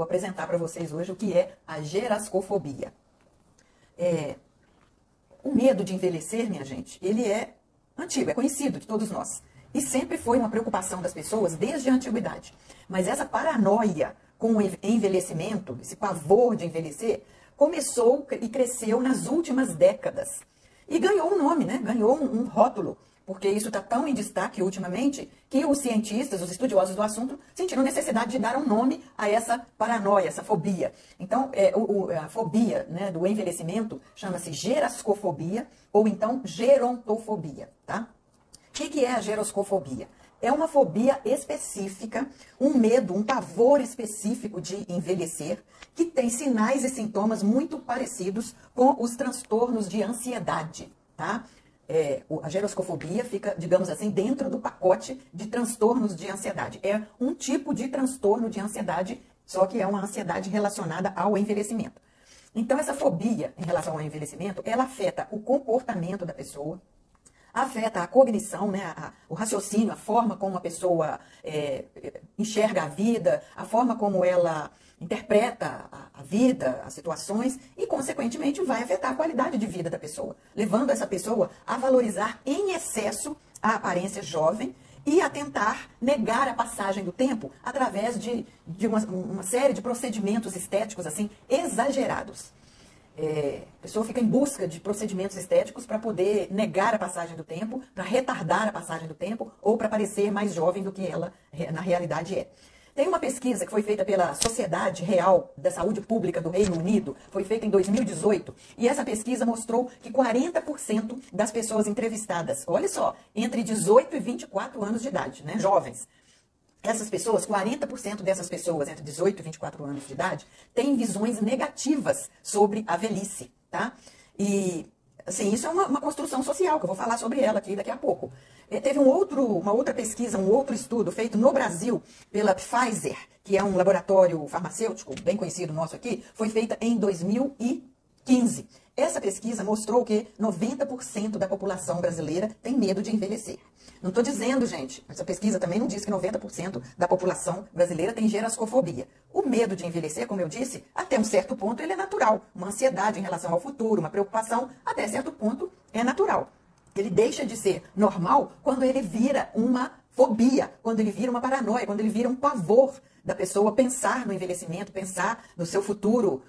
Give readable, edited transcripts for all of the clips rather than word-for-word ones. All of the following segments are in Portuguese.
vou apresentar para vocês hoje o que é a gerascofobia. O medo de envelhecer, minha gente, ele é antigo, é conhecido de todos nós. E sempre foi uma preocupação das pessoas desde a antiguidade. Mas essa paranoia com o envelhecimento, esse pavor de envelhecer, começou e cresceu nas últimas décadas. E ganhou um nome, né? Ganhou um rótulo, porque isso está tão em destaque ultimamente que os cientistas, os estudiosos do assunto, sentiram necessidade de dar um nome a essa paranoia, essa fobia. Então, a fobia, né, do envelhecimento chama-se gerascofobia ou então gerontofobia, tá? O que é a gerascofobia? É uma fobia específica, um medo, um pavor específico de envelhecer, que tem sinais e sintomas muito parecidos com os transtornos de ansiedade, tá? A gerascofobia fica, digamos assim, dentro do pacote de transtornos de ansiedade. É um tipo de transtorno de ansiedade, só que é uma ansiedade relacionada ao envelhecimento. Então, essa fobia em relação ao envelhecimento, ela afeta o comportamento da pessoa, afeta a cognição, né, o raciocínio, a forma como a pessoa enxerga a vida, a forma como ela interpreta a vida, as situações e, consequentemente, vai afetar a qualidade de vida da pessoa, levando essa pessoa a valorizar em excesso a aparência jovem e a tentar negar a passagem do tempo através de uma série de procedimentos estéticos assim exagerados. A pessoa fica em busca de procedimentos estéticos para poder negar a passagem do tempo, para retardar a passagem do tempo ou para parecer mais jovem do que ela na realidade é. Tem uma pesquisa que foi feita pela Sociedade Real da Saúde Pública do Reino Unido, foi feita em 2018, e essa pesquisa mostrou que 40% das pessoas entrevistadas, olha só, entre 18 e 24 anos de idade, né, jovens, essas pessoas, 40% dessas pessoas entre 18 e 24 anos de idade, têm visões negativas sobre a velhice, tá? E, assim, isso é uma construção social, que eu vou falar sobre ela aqui daqui a pouco. Teve uma outra pesquisa, um outro estudo feito no Brasil pela Pfizer, que é um laboratório farmacêutico bem conhecido nosso aqui, foi feita em 2015. Essa pesquisa mostrou que 90% da população brasileira tem medo de envelhecer. Não estou dizendo, gente, essa pesquisa também não diz que 90% da população brasileira tem gerascofobia. O medo de envelhecer, como eu disse, até um certo ponto ele é natural. Uma ansiedade em relação ao futuro, uma preocupação, até certo ponto é natural. Ele deixa de ser normal quando ele vira uma fobia, quando ele vira uma paranoia, quando ele vira um pavor da pessoa pensar no envelhecimento, pensar no seu futuro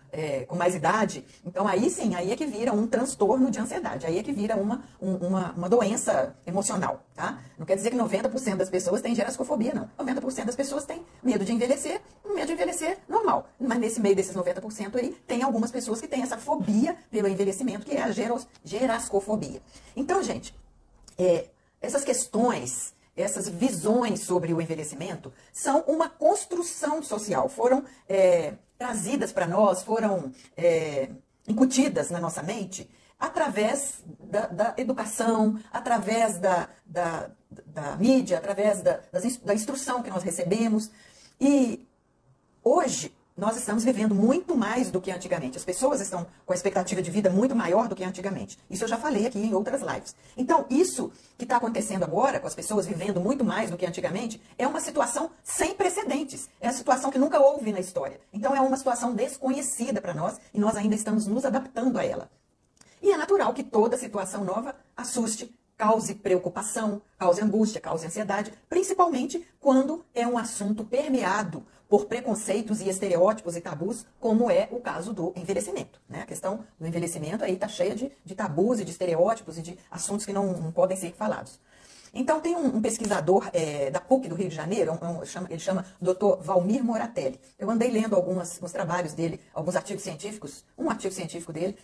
com mais idade. Então aí sim, aí é que vira um transtorno de ansiedade, aí é que vira uma doença emocional, tá? Não quer dizer que 90% das pessoas têm gerascofobia, não. 90% das pessoas têm medo de envelhecer, um medo de envelhecer normal. Mas nesse meio desses 90% aí, tem algumas pessoas que têm essa fobia pelo envelhecimento, que é a gerascofobia. Então, gente, essas questões, essas visões sobre o envelhecimento são uma construção social, foram trazidas para nós, foram incutidas na nossa mente através da educação, através da mídia, através da instrução que nós recebemos. E hoje nós estamos vivendo muito mais do que antigamente. As pessoas estão com a expectativa de vida muito maior do que antigamente. Isso eu já falei aqui em outras lives. Então, isso que está acontecendo agora, com as pessoas vivendo muito mais do que antigamente, é uma situação sem precedentes. É uma situação que nunca houve na história. Então, é uma situação desconhecida para nós e nós ainda estamos nos adaptando a ela. E é natural que toda situação nova assuste, cause preocupação, cause angústia, cause ansiedade, principalmente quando é um assunto permeado por preconceitos e estereótipos e tabus, como é o caso do envelhecimento, né? A questão do envelhecimento aí está cheia de tabus e de estereótipos e de assuntos que não podem ser falados. Então, tem um pesquisador da PUC do Rio de Janeiro, ele chama Dr. Valmir Moratelli. Eu andei lendo alguns trabalhos dele, alguns artigos científicos, um artigo científico dele,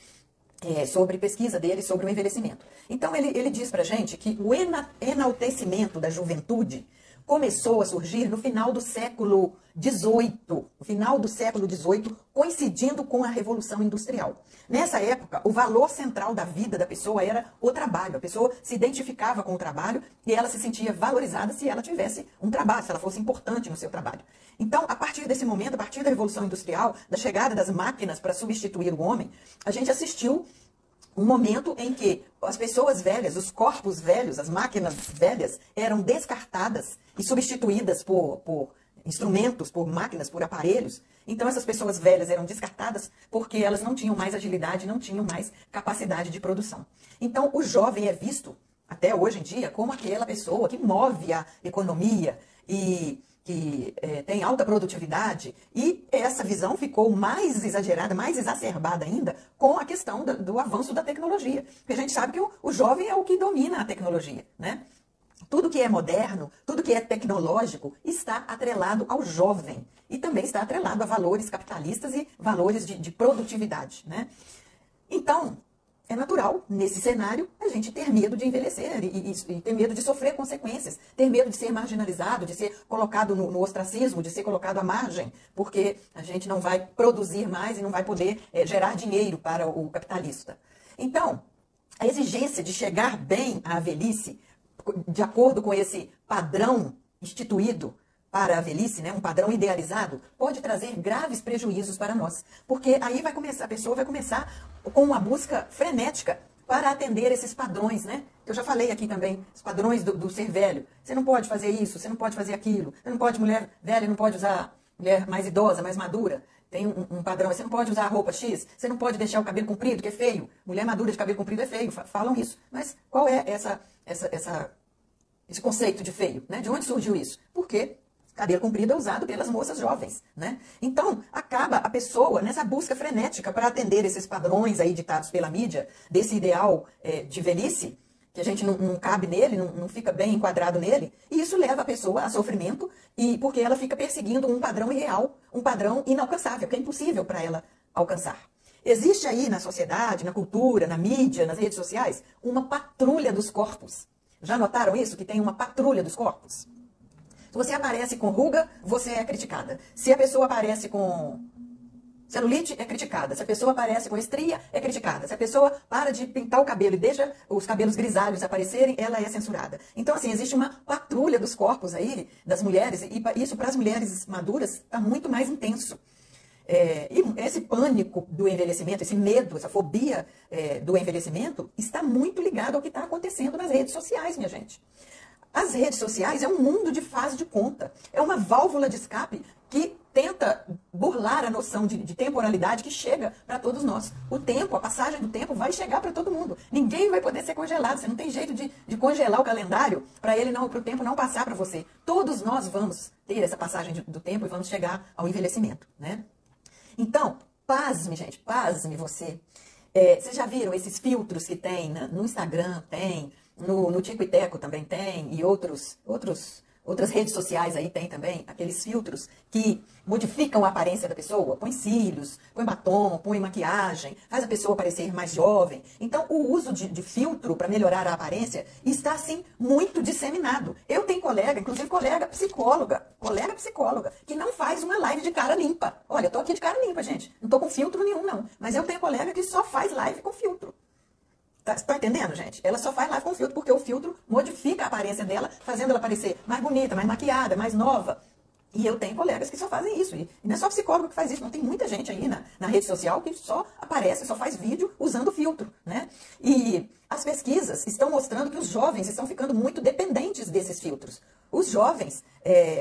sobre pesquisa dele sobre o envelhecimento. Então, ele diz pra gente que o enaltecimento da juventude começou a surgir no final do século XVIII, no final do século XVIII, coincidindo com a Revolução Industrial. Nessa época, o valor central da vida da pessoa era o trabalho. A pessoa se identificava com o trabalho e ela se sentia valorizada se ela tivesse um trabalho, se ela fosse importante no seu trabalho. Então, a partir desse momento, a partir da Revolução Industrial, da chegada das máquinas para substituir o homem, a gente assistiu um momento em que as pessoas velhas, os corpos velhos, as máquinas velhas eram descartadas e substituídas por instrumentos, por máquinas, por aparelhos. Então essas pessoas velhas eram descartadas porque elas não tinham mais agilidade, não tinham mais capacidade de produção. Então o jovem é visto, até hoje em dia, como aquela pessoa que move a economia e que tem alta produtividade, e essa visão ficou mais exagerada, mais exacerbada ainda com a questão do avanço da tecnologia. Porque a gente sabe que o jovem é o que domina a tecnologia, né? Tudo que é moderno, tudo que é tecnológico está atrelado ao jovem e também está atrelado a valores capitalistas e valores de produtividade, né? Então, é natural, nesse cenário, a gente ter medo de envelhecer e ter medo de sofrer consequências, ter medo de ser marginalizado, de ser colocado no ostracismo, de ser colocado à margem, porque a gente não vai produzir mais e não vai poder gerar dinheiro para o capitalista. Então, a exigência de chegar bem à velhice, de acordo com esse padrão instituído para a velhice, né, um padrão idealizado, pode trazer graves prejuízos para nós. Porque aí a pessoa vai começar com uma busca frenética para atender esses padrões, né? Eu já falei aqui também, os padrões do ser velho. Você não pode fazer isso, você não pode fazer aquilo, você não pode, mulher velha não pode usar, mulher mais idosa, mais madura. Tem um padrão, você não pode usar a roupa X, você não pode deixar o cabelo comprido, que é feio. Mulher madura de cabelo comprido é feio, falam isso. Mas qual é esse conceito de feio, né? De onde surgiu isso? Porque cabelo comprido é usado pelas moças jovens, né? Então, acaba a pessoa nessa busca frenética para atender esses padrões aí ditados pela mídia, desse ideal de velhice, que a gente não cabe nele, não fica bem enquadrado nele, e isso leva a pessoa a sofrimento, e porque ela fica perseguindo um padrão irreal, um padrão inalcançável, que é impossível para ela alcançar. Existe aí na sociedade, na cultura, na mídia, nas redes sociais, uma patrulha dos corpos. Já notaram isso? Que tem uma patrulha dos corpos? Se você aparece com ruga, você é criticada. Se a pessoa aparece com celulite, é criticada. Se a pessoa aparece com estria, é criticada. Se a pessoa para de pintar o cabelo e deixa os cabelos grisalhos aparecerem, ela é censurada. Então, assim, existe uma patrulha dos corpos aí, das mulheres, e isso para as mulheres maduras está muito mais intenso. E esse pânico do envelhecimento, esse medo, essa fobia do envelhecimento, está muito ligado ao que está acontecendo nas redes sociais, minha gente. As redes sociais é um mundo de faz de conta, é uma válvula de escape que tenta burlar a noção de temporalidade que chega para todos nós. O tempo, a passagem do tempo vai chegar para todo mundo. Ninguém vai poder ser congelado, você não tem jeito de congelar o calendário para o tempo não passar para você. Todos nós vamos ter essa passagem do tempo e vamos chegar ao envelhecimento, né? Então, pasme, gente, pasme você. Vocês já viram esses filtros que tem no Instagram, tem, no Tico e Teco também tem, e outras redes sociais aí tem também, aqueles filtros que modificam a aparência da pessoa, põe cílios, põe batom, põe maquiagem, faz a pessoa parecer mais jovem. Então, o uso de filtro para melhorar a aparência está, assim, muito disseminado. Eu tenho colega, inclusive colega psicóloga, que não faz uma live de cara limpa. Olha, eu tô aqui de cara limpa, gente, não tô com filtro nenhum, não. Mas eu tenho colega que só faz live com filtro. Tá entendendo, gente? Ela só faz live com filtro porque o filtro modifica a aparência dela, fazendo ela parecer mais bonita, mais maquiada, mais nova. E eu tenho colegas que só fazem isso. E não é só psicólogo que faz isso, não tem muita gente aí na rede social que só aparece, só faz vídeo usando filtro, né? E as pesquisas estão mostrando que os jovens estão ficando muito dependentes desses filtros. Os jovens,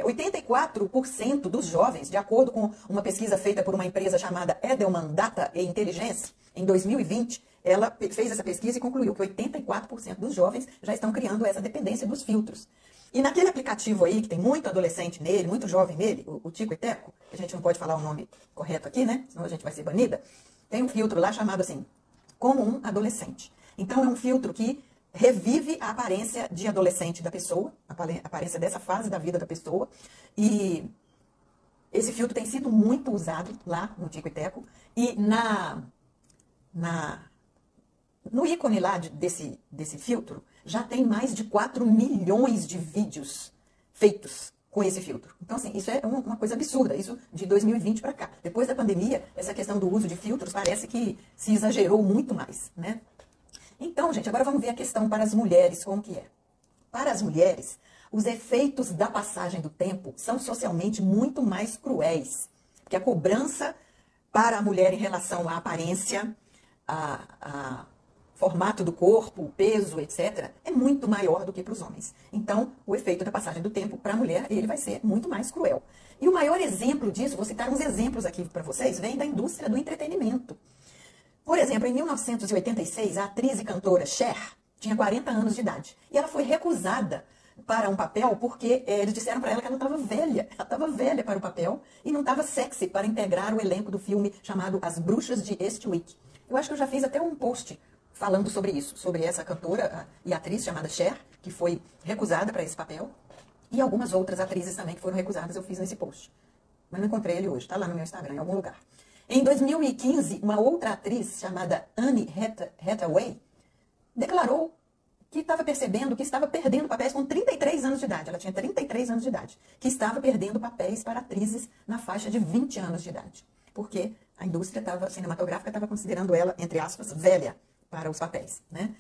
84% dos jovens, de acordo com uma pesquisa feita por uma empresa chamada Edelman Data e Intelligence, em 2020, ela fez essa pesquisa e concluiu que 84% dos jovens já estão criando essa dependência dos filtros. E naquele aplicativo aí, que tem muito adolescente nele, muito jovem nele, o Tico e Teco, que a gente não pode falar o nome correto aqui, né? Senão a gente vai ser banida. Tem um filtro lá chamado assim, como um adolescente. Então é um filtro que revive a aparência de adolescente da pessoa, a aparência dessa fase da vida da pessoa. E esse filtro tem sido muito usado lá no Tico e Teco. E no ícone lá desse filtro, já tem mais de 4 milhões de vídeos feitos com esse filtro. Então, assim, isso é uma coisa absurda, isso de 2020 para cá. Depois da pandemia, essa questão do uso de filtros parece que se exagerou muito mais, né? Então, gente, agora vamos ver a questão para as mulheres, como que é. Para as mulheres, os efeitos da passagem do tempo são socialmente muito mais cruéis, porque a cobrança para a mulher em relação à aparência, a formato do corpo, o peso, etc., é muito maior do que para os homens. Então, o efeito da passagem do tempo para a mulher, ele vai ser muito mais cruel. E o maior exemplo disso, vou citar uns exemplos aqui para vocês, vem da indústria do entretenimento. Por exemplo, em 1986, a atriz e cantora Cher tinha 40 anos de idade. E ela foi recusada para um papel porque eles disseram para ela que ela estava velha. Ela estava velha para o papel e não estava sexy para integrar o elenco do filme chamado As Bruxas de Eastwick. Eu acho que eu já fiz até um post falando sobre isso, sobre essa cantora e atriz chamada Cher, que foi recusada para esse papel. E algumas outras atrizes também que foram recusadas, eu fiz nesse post. Mas não encontrei ele hoje, está lá no meu Instagram, em algum lugar. Em 2015, uma outra atriz chamada Anne Hathaway declarou que estava percebendo que estava perdendo papéis com 33 anos de idade. Ela tinha 33 anos de idade. Que estava perdendo papéis para atrizes na faixa de 20 anos de idade. Porque a indústria cinematográfica estava considerando ela, entre aspas, velha para os papéis, né?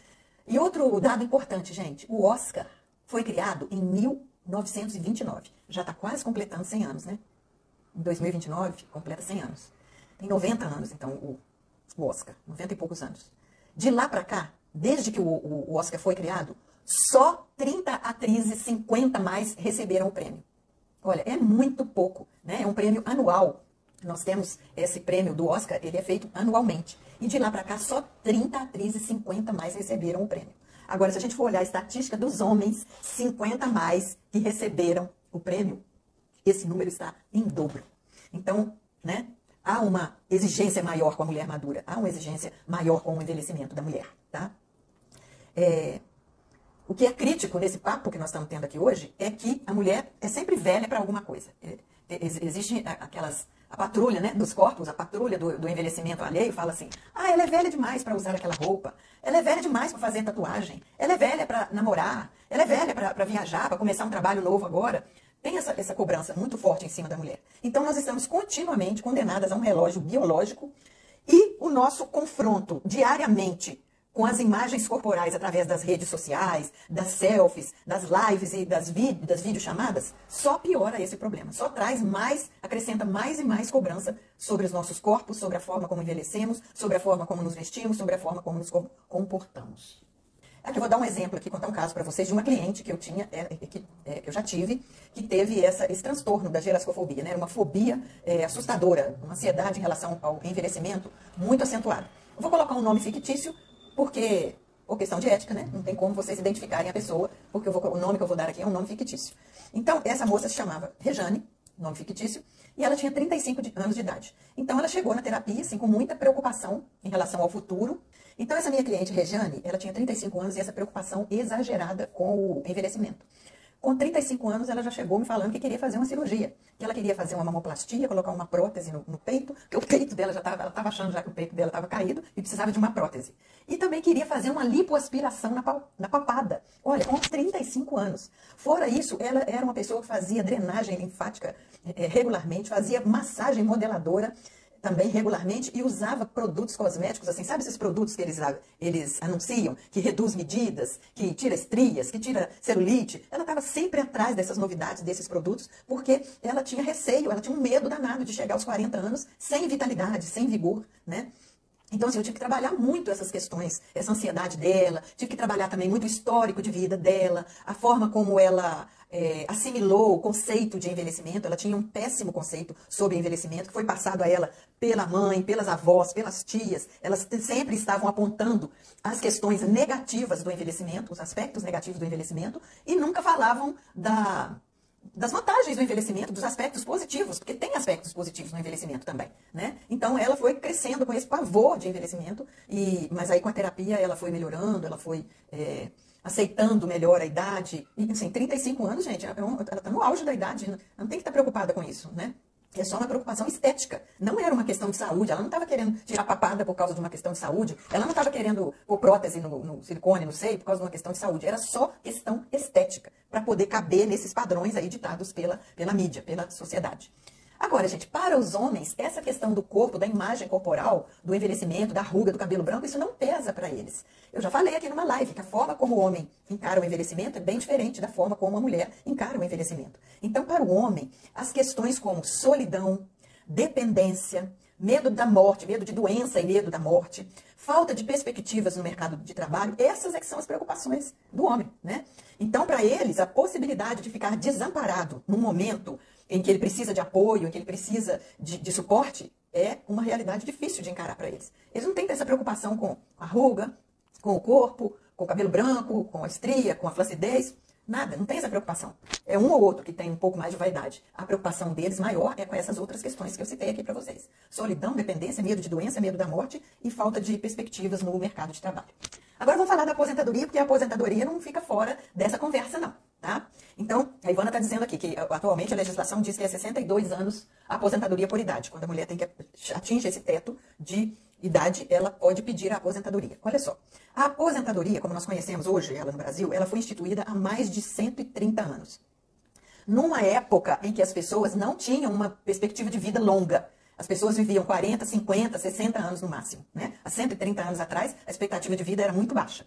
E outro dado importante, gente. O Oscar foi criado em 1929. Já está quase completando 100 anos, né? Em 2029, completa 100 anos. Tem 90 anos, então, o Oscar. 90 e poucos anos. De lá para cá, desde que o Oscar foi criado, só 30 atrizes, 50 mais, receberam o prêmio. Olha, é muito pouco, né? É um prêmio anual. Nós temos esse prêmio do Oscar, ele é feito anualmente. E de lá para cá, só 30 atrizes, 50 mais receberam o prêmio. Agora, se a gente for olhar a estatística dos homens, 50 mais que receberam o prêmio, esse número está em dobro. Então, né, há uma exigência maior com a mulher madura, há uma exigência maior com o envelhecimento da mulher, tá? O que é crítico nesse papo que nós estamos tendo aqui hoje é que a mulher é sempre velha para alguma coisa. Existe a patrulha, né, dos corpos, a patrulha do envelhecimento alheio fala assim, ela é velha demais para usar aquela roupa, ela é velha demais para fazer tatuagem, ela é velha para namorar, ela é velha para viajar, para começar um trabalho novo agora. Tem essa cobrança muito forte em cima da mulher. Então nós estamos continuamente condenadas a um relógio biológico e o nosso confronto diariamente com as imagens corporais através das redes sociais, das selfies, das lives e das videochamadas, só piora esse problema. Só traz mais, acrescenta mais e mais cobrança sobre os nossos corpos, sobre a forma como envelhecemos, sobre a forma como nos vestimos, sobre a forma como nos comportamos. Aqui eu vou dar um exemplo aqui, contar um caso para vocês de uma cliente que eu tinha, que eu já tive, que teve esse transtorno da gerascofobia, né? Era uma fobia assustadora, uma ansiedade em relação ao envelhecimento muito acentuada. Eu vou colocar um nome fictício, porque, por questão de ética, né? Não tem como vocês identificarem a pessoa, porque o nome que eu vou dar aqui é um nome fictício. Então, essa moça se chamava Rejane, nome fictício, e ela tinha 35 anos de idade. Então, ela chegou na terapia, assim, com muita preocupação em relação ao futuro. Então, essa minha cliente, Rejane, ela tinha 35 anos e essa preocupação exagerada com o envelhecimento. Com 35 anos, ela já chegou me falando que queria fazer uma cirurgia, que ela queria fazer uma mamoplastia, colocar uma prótese no peito, porque o peito dela ela estava achando já que o peito dela estava caído e precisava de uma prótese. E também queria fazer uma lipoaspiração na papada. Olha, com 35 anos. Fora isso, ela era uma pessoa que fazia drenagem linfática regularmente, fazia massagem modeladora também regularmente e usava produtos cosméticos, assim, sabe esses produtos que eles anunciam, que reduz medidas, que tira estrias, que tira celulite? Ela estava sempre atrás dessas novidades, desses produtos, porque ela tinha receio, ela tinha um medo danado de chegar aos 40 anos sem vitalidade, sem vigor, né? Então, assim, eu tive que trabalhar muito essas questões, essa ansiedade dela, tive que trabalhar também muito o histórico de vida dela, a forma como ela assimilou o conceito de envelhecimento. Ela tinha um péssimo conceito sobre envelhecimento, que foi passado a ela pela mãe, pelas avós, pelas tias. Elas sempre estavam apontando as questões negativas do envelhecimento, os aspectos negativos do envelhecimento, e nunca falavam das vantagens do envelhecimento, dos aspectos positivos, porque tem aspectos positivos no envelhecimento também, né? Então ela foi crescendo com esse pavor de envelhecimento, mas aí com a terapia ela foi melhorando, ela foi aceitando melhor a idade. E assim, 35 anos, gente, ela está no auge da idade, não tem que estar preocupada com isso, né? É só uma preocupação estética. Não era uma questão de saúde. Ela não estava querendo tirar papada por causa de uma questão de saúde. Ela não estava querendo pôr prótese no silicone, no seio, por causa de uma questão de saúde. Era só questão estética, para poder caber nesses padrões aí ditados pela mídia, pela sociedade. Agora, gente, para os homens, essa questão do corpo, da imagem corporal, do envelhecimento, da ruga, do cabelo branco, isso não pesa para eles. Eu já falei aqui numa live que a forma como o homem encara o envelhecimento é bem diferente da forma como a mulher encara o envelhecimento. Então, para o homem, as questões como solidão, dependência, medo da morte, medo de doença e medo da morte, falta de perspectivas no mercado de trabalho, essas é que são as preocupações do homem, né? Então, para eles, a possibilidade de ficar desamparado num momento em que ele precisa de apoio, em que ele precisa de suporte, é uma realidade difícil de encarar para eles. Eles não têm essa preocupação com a ruga, com o corpo, com o cabelo branco, com a estria, com a flacidez. Nada, não tem essa preocupação. É um ou outro que tem um pouco mais de vaidade. A preocupação deles maior é com essas outras questões que eu citei aqui para vocês. Solidão, dependência, medo de doença, medo da morte e falta de perspectivas no mercado de trabalho. Agora vamos falar da aposentadoria, porque a aposentadoria não fica fora dessa conversa não, tá? Então, a Ivana está dizendo aqui que atualmente a legislação diz que é 62 anos a aposentadoria por idade. Quando a mulher atinge esse teto de idade, ela pode pedir a aposentadoria. Olha só, a aposentadoria, como nós conhecemos hoje, ela no Brasil, ela foi instituída há mais de 130 anos. Numa época em que as pessoas não tinham uma perspectiva de vida longa. As pessoas viviam 40, 50, 60 anos no máximo, né? Há 130 anos atrás, a expectativa de vida era muito baixa.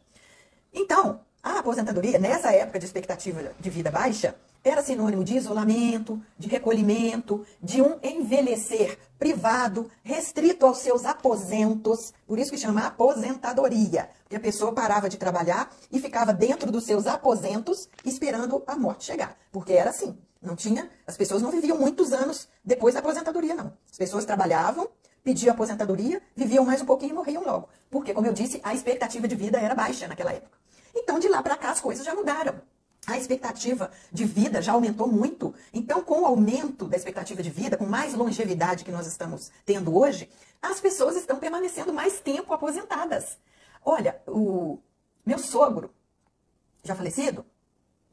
Então, a aposentadoria, nessa época de expectativa de vida baixa, era sinônimo de isolamento, de recolhimento, de um envelhecer privado, restrito aos seus aposentos, por isso que chama aposentadoria, porque a pessoa parava de trabalhar e ficava dentro dos seus aposentos esperando a morte chegar, porque era assim, não tinha, as pessoas não viviam muitos anos depois da aposentadoria, não. As pessoas trabalhavam, pediam aposentadoria, viviam mais um pouquinho e morriam logo, porque, como eu disse, a expectativa de vida era baixa naquela época. Então, de lá para cá, as coisas já mudaram. A expectativa de vida já aumentou muito. Então, com o aumento da expectativa de vida, com mais longevidade que nós estamos tendo hoje, as pessoas estão permanecendo mais tempo aposentadas. Olha, o meu sogro, já falecido,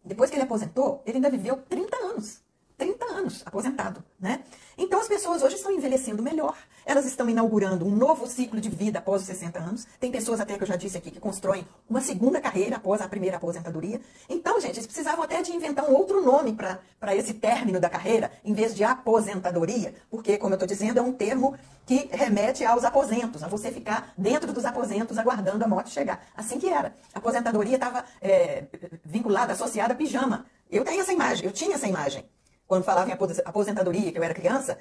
depois que ele aposentou, ele ainda viveu 30 anos. 30 anos aposentado, né? Então as pessoas hoje estão envelhecendo melhor, elas estão inaugurando um novo ciclo de vida após os 60 anos, tem pessoas até que eu já disse aqui que constroem uma segunda carreira após a primeira aposentadoria. Então, gente, eles precisavam até de inventar um outro nome para esse término da carreira, em vez de aposentadoria, porque, como eu estou dizendo, é um termo que remete aos aposentos, a você ficar dentro dos aposentos aguardando a morte chegar. Assim que era. A aposentadoria estava vinculada, associada a pijama. Eu tenho essa imagem, eu tinha essa imagem. Quando falava em aposentadoria, que eu era criança,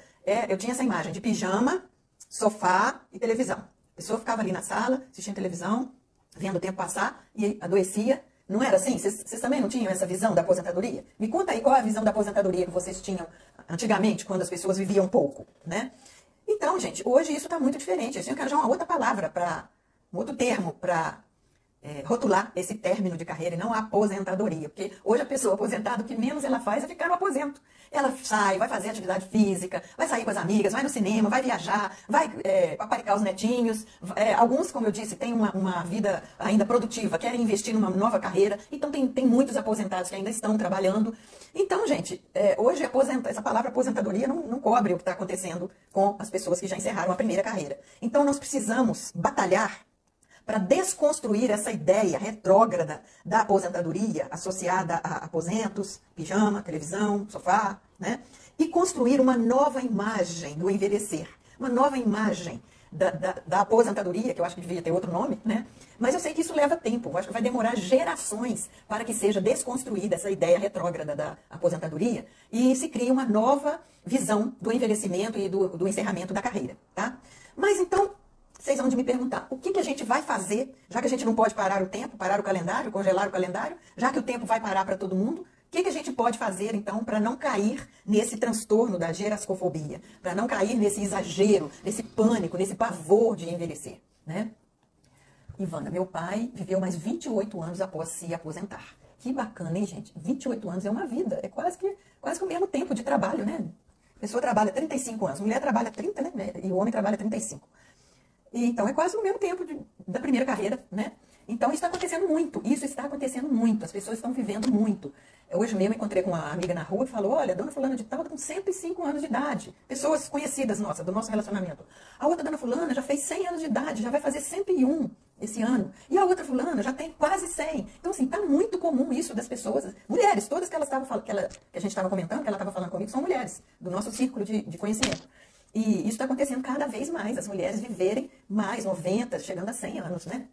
eu tinha essa imagem de pijama, sofá e televisão. A pessoa ficava ali na sala, assistindo televisão, vendo o tempo passar e adoecia. Não era assim? Vocês também não tinham essa visão da aposentadoria? Me conta aí qual é a visão da aposentadoria que vocês tinham antigamente, quando as pessoas viviam pouco, né? Então, gente, hoje isso está muito diferente. Eu tinha que arranjar uma outra palavra, um outro termo para rotular esse término de carreira e não a aposentadoria. Porque hoje a pessoa aposentada, o que menos ela faz é ficar no aposento. Ela sai, vai fazer atividade física, vai sair com as amigas, vai no cinema, vai viajar, vai paparicar os netinhos. Alguns, como eu disse, têm uma vida ainda produtiva, querem investir numa nova carreira. Então tem muitos aposentados que ainda estão trabalhando. Então, gente, hoje essa palavra aposentadoria não cobre o que está acontecendo com as pessoas que já encerraram a primeira carreira. Então nós precisamos batalhar para desconstruir essa ideia retrógrada da aposentadoria associada a aposentos, pijama, televisão, sofá, né? E construir uma nova imagem do envelhecer, uma nova imagem da aposentadoria, que eu acho que devia ter outro nome, né? Mas eu sei que isso leva tempo, eu acho que vai demorar gerações para que seja desconstruída essa ideia retrógrada da aposentadoria e se crie uma nova visão do envelhecimento e do encerramento da carreira, tá? Mas então, vocês vão de me perguntar, o que a gente vai fazer, já que a gente não pode parar o tempo, parar o calendário, congelar o calendário, já que o tempo vai parar para todo mundo, o que a gente pode fazer, então, para não cair nesse transtorno da gerascofobia, para não cair nesse exagero, nesse pânico, nesse pavor de envelhecer, né? Ivana, meu pai viveu mais 28 anos após se aposentar. Que bacana, hein, gente? 28 anos é uma vida, é quase que o mesmo tempo de trabalho, né? A pessoa trabalha 35 anos, a mulher trabalha 30, né? E o homem trabalha 35. Então, é quase o mesmo tempo da primeira carreira, né? Então, isso está acontecendo muito. Isso está acontecendo muito. As pessoas estão vivendo muito. Hoje mesmo encontrei com uma amiga na rua e falou, olha, a dona fulana de tal está com 105 anos de idade. Pessoas conhecidas nossas, do nosso relacionamento. A outra dona fulana já fez 100 anos de idade, já vai fazer 101 esse ano. E a outra fulana já tem quase 100. Então, assim, está muito comum isso das pessoas. Mulheres, todas que elas estavam falando, que a gente estava comentando, que ela estava falando comigo, são mulheres, do nosso círculo de conhecimento. E isso está acontecendo cada vez mais, as mulheres viverem mais, 90, chegando a 100 anos, né?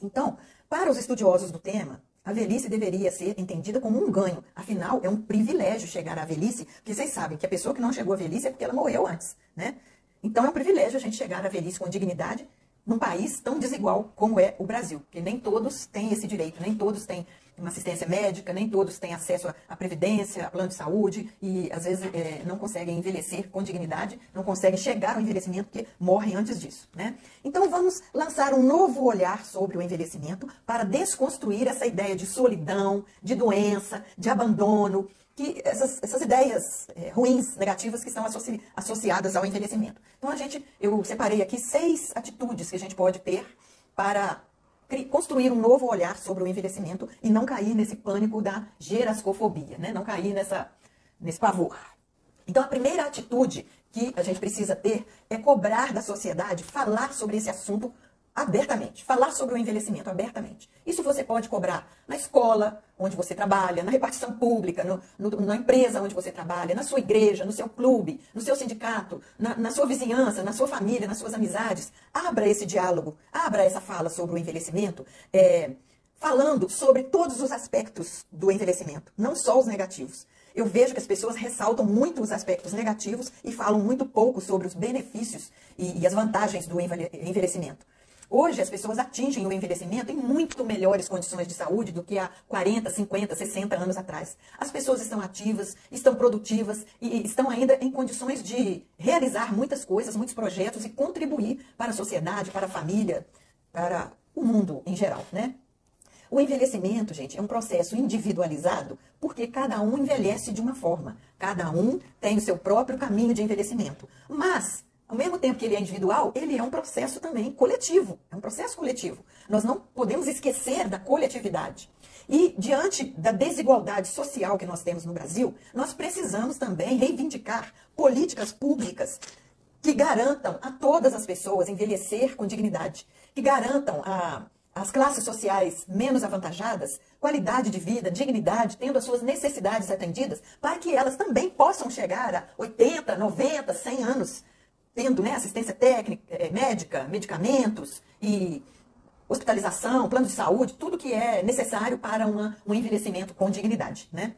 Então, para os estudiosos do tema, a velhice deveria ser entendida como um ganho. Afinal, é um privilégio chegar à velhice, porque vocês sabem que a pessoa que não chegou à velhice é porque ela morreu antes, né? Então, é um privilégio a gente chegar à velhice com dignidade, num país tão desigual como é o Brasil, porque nem todos têm esse direito, nem todos têm uma assistência médica, nem todos têm acesso à previdência, a plano de saúde e às vezes não conseguem envelhecer com dignidade, não conseguem chegar ao envelhecimento porque morrem antes disso, né? Então vamos lançar um novo olhar sobre o envelhecimento para desconstruir essa ideia de solidão, de doença, de abandono, que essas ideias ruins, negativas que estão associadas ao envelhecimento. Então eu separei aqui 6 atitudes que a gente pode ter para construir um novo olhar sobre o envelhecimento e não cair nesse pânico da gerascofobia, né? Não cair nesse pavor. Então, a primeira atitude que a gente precisa ter é cobrar da sociedade falar sobre esse assunto abertamente, falar sobre o envelhecimento abertamente. Isso você pode cobrar na escola, onde você trabalha, na repartição pública, na empresa onde você trabalha, na sua igreja, no seu clube, no seu sindicato, na sua vizinhança, na sua família, nas suas amizades. Abra esse diálogo, abra essa fala sobre o envelhecimento, falando sobre todos os aspectos do envelhecimento, não só os negativos. Eu vejo que as pessoas ressaltam muito os aspectos negativos e falam muito pouco sobre os benefícios e as vantagens do envelhecimento. Hoje, as pessoas atingem o envelhecimento em muito melhores condições de saúde do que há 40, 50, 60 anos atrás. As pessoas estão ativas, estão produtivas e estão ainda em condições de realizar muitas coisas, muitos projetos e contribuir para a sociedade, para a família, para o mundo em geral, né? O envelhecimento, gente, é um processo individualizado porque cada um envelhece de uma forma. Cada um tem o seu próprio caminho de envelhecimento. Mas, ao mesmo tempo que ele é individual, ele é um processo também coletivo. É um processo coletivo. Nós não podemos esquecer da coletividade. E, diante da desigualdade social que nós temos no Brasil, nós precisamos também reivindicar políticas públicas que garantam a todas as pessoas envelhecer com dignidade, que garantam as classes sociais menos avantajadas, qualidade de vida, dignidade, tendo as suas necessidades atendidas, para que elas também possam chegar a 80, 90, 100 anos, tendo, né, assistência técnica, médica, medicamentos e hospitalização, plano de saúde, tudo que é necessário para um envelhecimento com dignidade, né?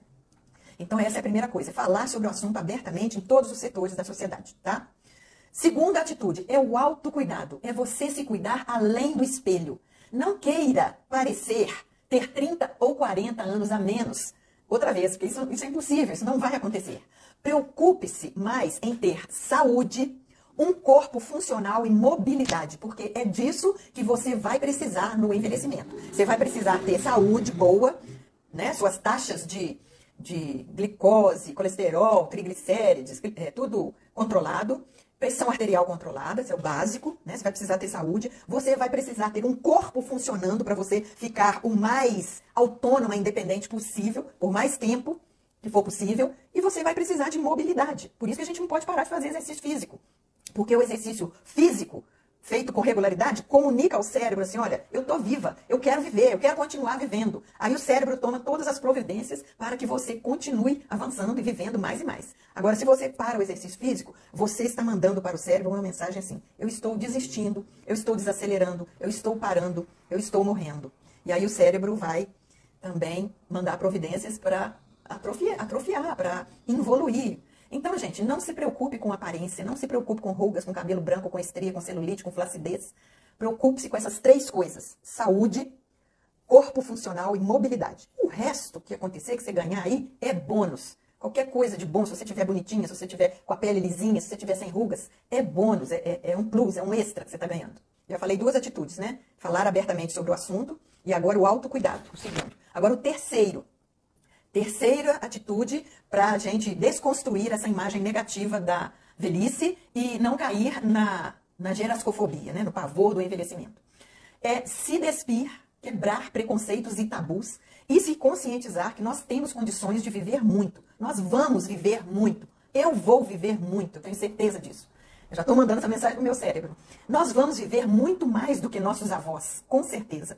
Então essa é a primeira coisa, falar sobre o assunto abertamente em todos os setores da sociedade, tá? Segunda atitude é o autocuidado, é você se cuidar além do espelho. Não queira parecer ter 30 ou 40 anos a menos. Outra vez, porque isso é impossível, isso não vai acontecer. Preocupe-se mais em ter saúde, um corpo funcional e mobilidade, porque é disso que você vai precisar no envelhecimento. Você vai precisar ter saúde boa, né? Suas taxas de glicose, colesterol, triglicérides, tudo controlado. Pressão arterial controlada, esse é o básico, né? Você vai precisar ter saúde. Você vai precisar ter um corpo funcionando para você ficar o mais autônoma e independente possível, por mais tempo que for possível. E você vai precisar de mobilidade. Por isso que a gente não pode parar de fazer exercício físico. Porque o exercício físico, feito com regularidade, comunica ao cérebro assim, olha, eu tô viva, eu quero viver, eu quero continuar vivendo. Aí o cérebro toma todas as providências para que você continue avançando e vivendo mais e mais. Agora, se você para o exercício físico, você está mandando para o cérebro uma mensagem assim, eu estou desistindo, eu estou desacelerando, eu estou parando, eu estou morrendo. E aí o cérebro vai também mandar providências para atrofiar, para involuir. Então, gente, não se preocupe com aparência, não se preocupe com rugas, com cabelo branco, com estria, com celulite, com flacidez. Preocupe-se com essas 3 coisas: saúde, corpo funcional e mobilidade. O resto que acontecer, que você ganhar aí, é bônus. Qualquer coisa de bom, se você estiver bonitinha, se você estiver com a pele lisinha, se você estiver sem rugas, é bônus, é um plus, é um extra que você está ganhando. Já falei 2 atitudes, né? Falar abertamente sobre o assunto e agora o autocuidado, o segundo. Agora o terceira atitude para a gente desconstruir essa imagem negativa da velhice e não cair na gerascofobia, né? No pavor do envelhecimento. É se despir, quebrar preconceitos e tabus e se conscientizar que nós temos condições de viver muito. Nós vamos viver muito. Eu vou viver muito, eu tenho certeza disso. Eu já estou mandando essa mensagem para o meu cérebro. Nós vamos viver muito mais do que nossos avós, com certeza.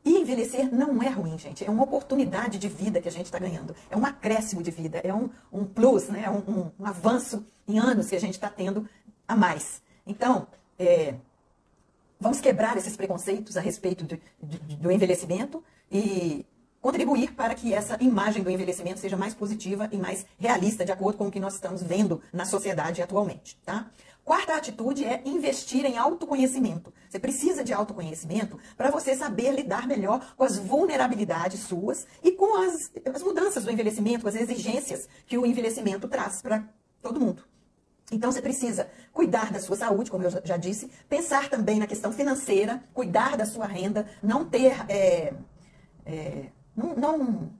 E envelhecer não é ruim, gente. É uma oportunidade de vida que a gente está ganhando. É um acréscimo de vida. É um plus, né? Um avanço em anos que a gente está tendo a mais. Então, vamos quebrar esses preconceitos a respeito do envelhecimento e contribuir para que essa imagem do envelhecimento seja mais positiva e mais realista, de acordo com o que nós estamos vendo na sociedade atualmente, tá? Quarta atitude é investir em autoconhecimento. Você precisa de autoconhecimento para você saber lidar melhor com as vulnerabilidades suas e com as mudanças do envelhecimento, com as exigências que o envelhecimento traz para todo mundo. Então você precisa cuidar da sua saúde, como eu já disse, pensar também na questão financeira, cuidar da sua renda, não ter... não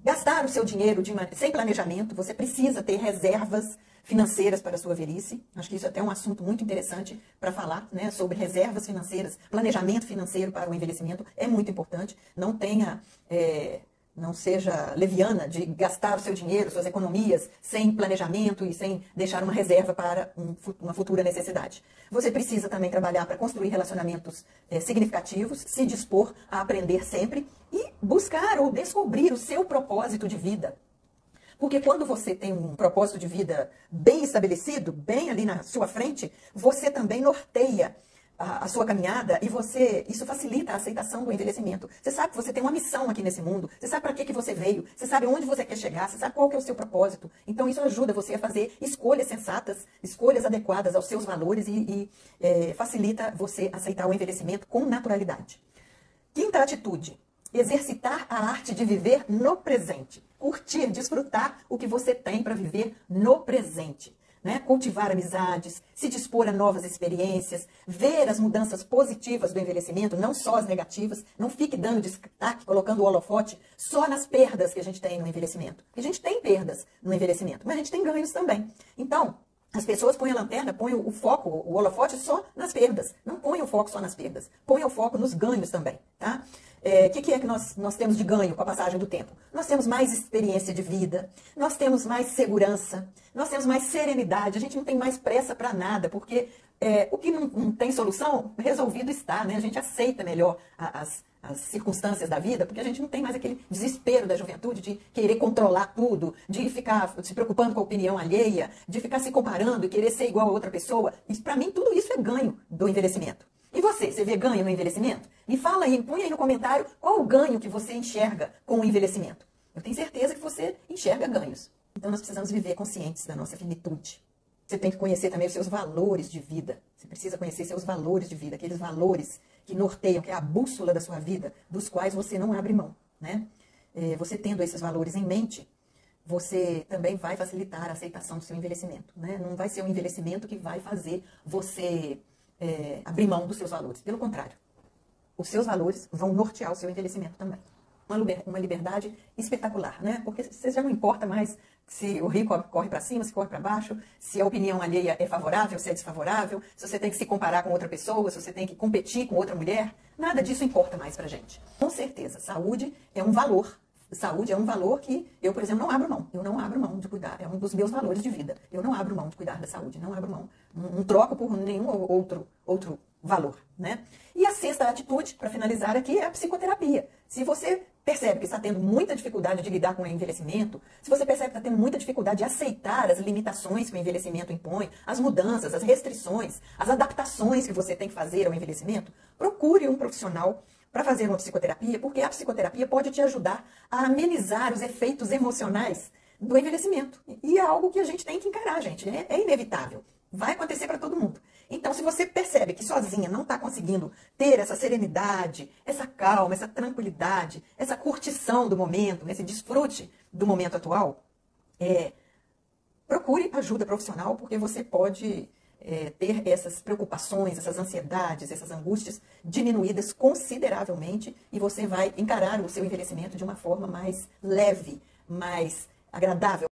gastar o seu dinheiro sem planejamento. Você precisa ter reservas financeiras para a sua velhice. Acho que isso é até um assunto muito interessante para falar, né, sobre reservas financeiras, planejamento financeiro para o envelhecimento é muito importante. Não seja leviana de gastar o seu dinheiro, suas economias, sem planejamento e sem deixar uma reserva para uma futura necessidade. Você precisa também trabalhar para construir relacionamentos significativos, se dispor a aprender sempre e buscar ou descobrir o seu propósito de vida. Porque quando você tem um propósito de vida bem estabelecido, bem ali na sua frente, você também norteia a sua caminhada e isso facilita a aceitação do envelhecimento. Você sabe que você tem uma missão aqui nesse mundo, você sabe para que você veio, você sabe onde você quer chegar, você sabe qual que é o seu propósito. Então isso ajuda você a fazer escolhas sensatas, escolhas adequadas aos seus valores e facilita você aceitar o envelhecimento com naturalidade. Quinta atitude: exercitar a arte de viver no presente. Curtir, desfrutar o que você tem para viver no presente. Né? Cultivar amizades, se dispor a novas experiências, ver as mudanças positivas do envelhecimento, não só as negativas. Não fique dando destaque, colocando o holofote só nas perdas que a gente tem no envelhecimento. Porque a gente tem perdas no envelhecimento, mas a gente tem ganhos também. Então, as pessoas põem a lanterna, põem o foco, o holofote só nas perdas. Não põem o foco só nas perdas, põem o foco nos ganhos também, tá? O que é que nós temos de ganho com a passagem do tempo? Nós temos mais experiência de vida, nós temos mais segurança, nós temos mais serenidade, a gente não tem mais pressa para nada, porque o que não tem solução, resolvido está, né? A gente aceita melhor as circunstâncias da vida, porque a gente não tem mais aquele desespero da juventude de querer controlar tudo, de ficar se preocupando com a opinião alheia, de ficar se comparando e querer ser igual a outra pessoa. Para mim, tudo isso é ganho do envelhecimento. E você vê ganho no envelhecimento? Me fala aí, põe aí no comentário qual o ganho que você enxerga com o envelhecimento. Eu tenho certeza que você enxerga ganhos. Então nós precisamos viver conscientes da nossa finitude. Você tem que conhecer também os seus valores de vida. Você precisa conhecer seus valores de vida, aqueles valores que norteiam, que é a bússola da sua vida, dos quais você não abre mão, né? Você tendo esses valores em mente, você também vai facilitar a aceitação do seu envelhecimento, né? Não vai ser o envelhecimento que vai fazer você abrir mão dos seus valores. Pelo contrário, os seus valores vão nortear o seu envelhecimento também. Uma liberdade espetacular, né? Porque você já não importa mais se o rio corre para cima, se corre para baixo, se a opinião alheia é favorável, se é desfavorável, se você tem que se comparar com outra pessoa, se você tem que competir com outra mulher. Nada disso importa mais pra gente. Com certeza, saúde é um valor. Saúde é um valor que eu, por exemplo, não abro mão. Eu não abro mão de cuidar. É um dos meus valores de vida. Eu não abro mão de cuidar da saúde. Não abro mão. Não troco por nenhum outro valor, né? E a sexta atitude, para finalizar aqui, é a psicoterapia. Se você percebe que está tendo muita dificuldade de lidar com o envelhecimento, se você percebe que está tendo muita dificuldade de aceitar as limitações que o envelhecimento impõe, as mudanças, as restrições, as adaptações que você tem que fazer ao envelhecimento, procure um profissional para fazer uma psicoterapia, porque a psicoterapia pode te ajudar a amenizar os efeitos emocionais do envelhecimento. E é algo que a gente tem que encarar, gente. É inevitável. Vai acontecer para todo mundo. Então, se você percebe que sozinha não está conseguindo ter essa serenidade, essa calma, essa tranquilidade, essa curtição do momento, esse desfrute do momento atual, procure ajuda profissional, porque você pode ter essas preocupações, essas ansiedades, essas angústias diminuídas consideravelmente e você vai encarar o seu envelhecimento de uma forma mais leve, mais agradável.